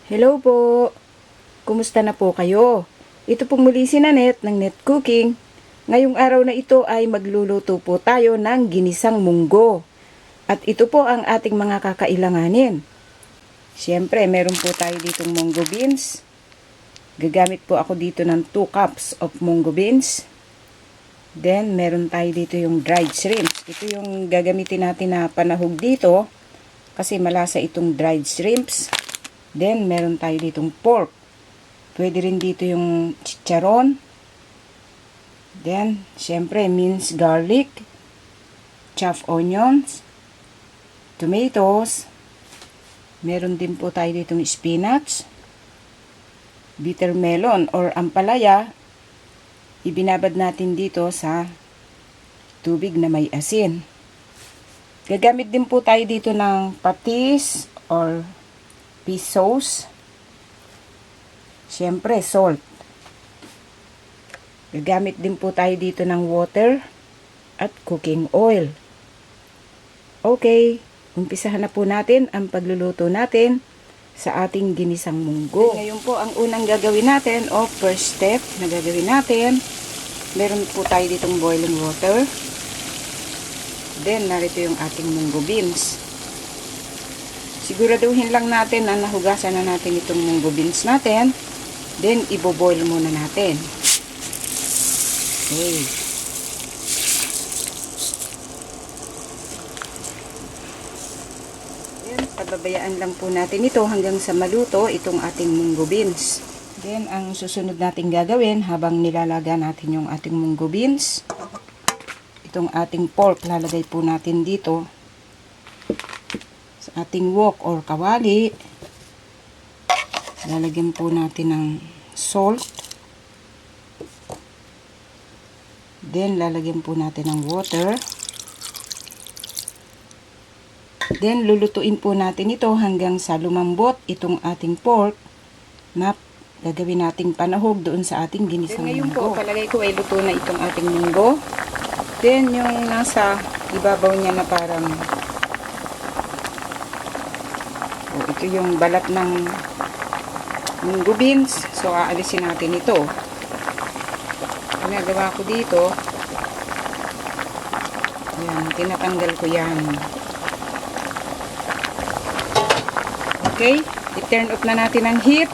Hello po! Kumusta na po kayo? Ito pong muli si Nanette ng Net Cooking. Ngayong araw na ito ay magluluto po tayo ng ginisang munggo. At ito po ang ating mga kakailanganin. Siyempre, meron po tayo ditong munggo beans. Gagamit po ako dito ng 2 cups of munggo beans. Then, meron tayo dito yung dried shrimps. Ito yung gagamitin natin na panahog dito kasi malasa itong dried shrimps. Then, meron tayo ditong pork. Pwede rin dito yung chicharon. Then, syempre, minced garlic, chopped onions, tomatoes. Meron din po tayo ditong spinach, bitter melon or ampalaya. Ibinabad natin dito sa tubig na may asin. Gagamit din po tayo dito ng patis or fish sauce. Siyempre, salt. Gagamit din po tayo dito ng water at cooking oil. Okay, umpisahan na po natin ang pagluluto natin sa ating ginisang munggo. Ngayon po, ang unang gagawin natin o first step na gagawin natin, meron po tayo ditong boiling water. Then, narito yung ating munggo beans. Siguraduhin lang natin na nahugasan na natin itong munggo beans natin. Then, iboboil muna natin. Okay. Then, pababayaan lang po natin ito hanggang sa maluto itong ating munggo beans. Then, ang susunod natin gagawin habang nilalaga natin yung ating munggo beans, itong ating pork, lalagay po natin dito sa ating wok or kawali. Lalagyan po natin ng salt. Then, lalagyan po natin ng water. Then, lulutuin po natin ito hanggang sa lumambot itong ating pork na gagawin nating panahog doon sa ating ginisang munggo. Ngayon po, palagay ko ay luto na itong ating munggo. Then, yung nasa ibabaw niya na parang ito yung balat ng munggo beans. So, aalisin natin ito. Ginagawa ko dito, yan, tinatanggal ko yan. Okay, i-turn off na natin ang heat.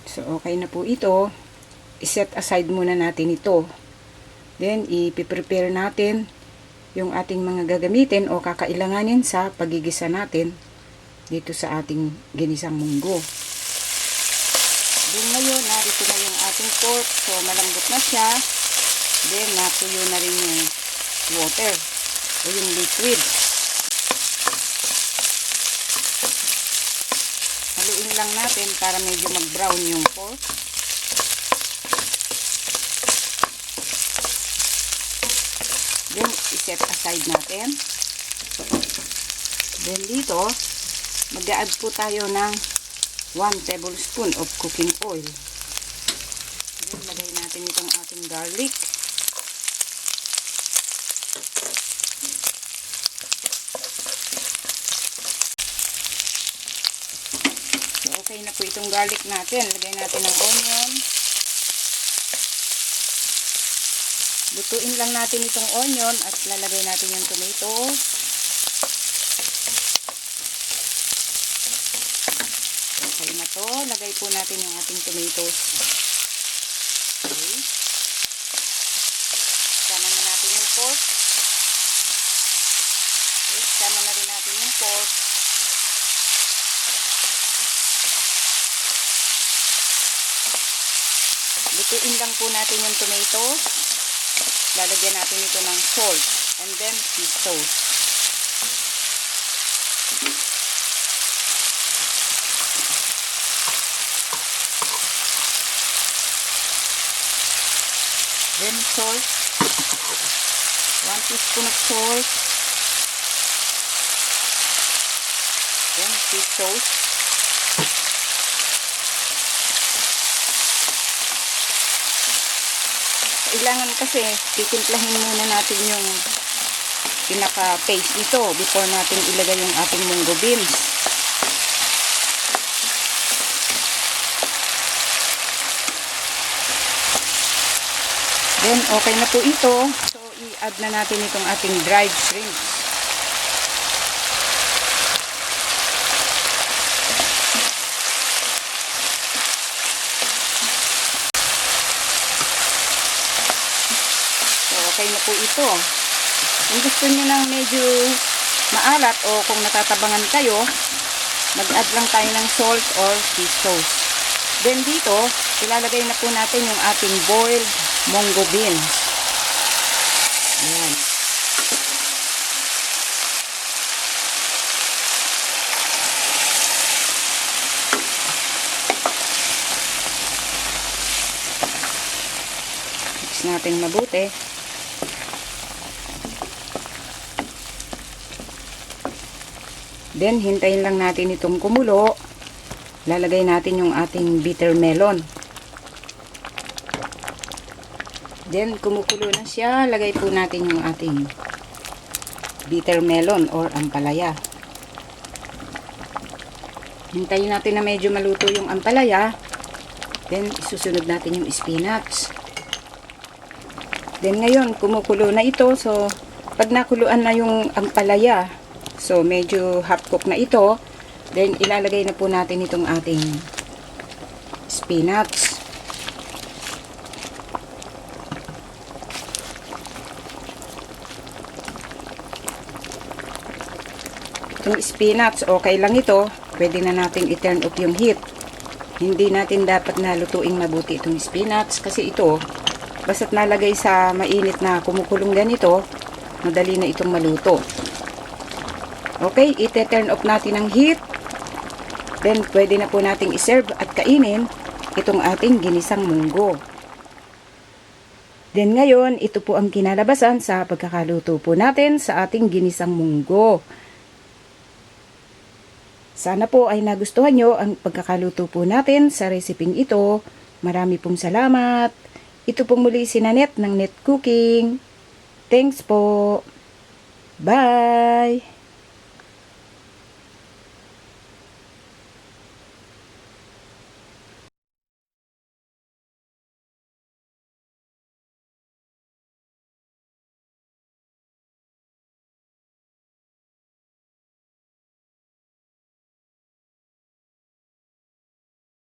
So, okay na po ito. I-set aside muna natin ito. Then, i-prepare natin yung ating mga gagamitin o kakailanganin sa pagigisa natin dito sa ating ginisang munggo. Then ngayon, narito na yung ating pork. So, malambot na siya. Then, natuyo na rin yung water o yung liquid. Haluin lang natin para medyo mag-brown yung pork. Then, i-set aside natin. Then, dito, mag-a-add po tayo ng 1 tablespoon of cooking oil. Then, lagay natin itong ating garlic. So, okay na po itong garlic natin. Lagay natin ang onion. Lutuin lang natin itong onion at lalagay natin yung tomato. Okay na to. Lagay po natin yung ating tomatoes. Okay. Sama na natin yung pork. Okay. Sama na rin natin yung pork. Lutuin lang po natin yung tomatoes. Lalagyan natin ito ng salt and then fish sauce. Then salt. 1 teaspoon of salt. Then fish sauce. Kailangan kasi titimplahin muna natin yung pinaka-paste nito before natin ilagay yung ating munggo beans. Then, okay na po ito. So, i-add na natin itong ating dried shrimps. Okay na po ito. Kung gusto nyo ng medyo maalat o kung natatabangan kayo, mag-add lang tayo ng salt or fish sauce. Then dito, ilalagay na po natin yung ating boiled munggo beans. Ayan. Mix natin mabuti. Then, hintayin lang natin itong kumulo. Lalagay natin yung ating bitter melon. Then, kumukulo na siya. Lagay po natin yung ating bitter melon or ampalaya. Hintayin natin na medyo maluto yung ampalaya. Then, isusunod natin yung spinach. Then, ngayon, kumukulo na ito. So, pag nakuluan na yung ampalaya, so, medyo half cook na ito. Then, ilalagay na po natin itong ating spinach. Itong spinach, okay lang ito. Pwede na natin i-turn off yung heat. Hindi natin dapat na lutuing mabuti itong spinach. Kasi ito, basta't nalagay sa mainit na kumukulong ganito, madali na itong maluto. Okay, ite-turn off natin ang heat. Then, pwede na po nating iserve at kainin itong ating ginisang munggo. Then, ngayon, ito po ang kinalabasan sa pagkakaluto po natin sa ating ginisang munggo. Sana po ay nagustuhan nyo ang pagkakaluto po natin sa reseping ito. Marami pong salamat. Ito pong muli si Nanette ng Net Cooking. Thanks po. Bye!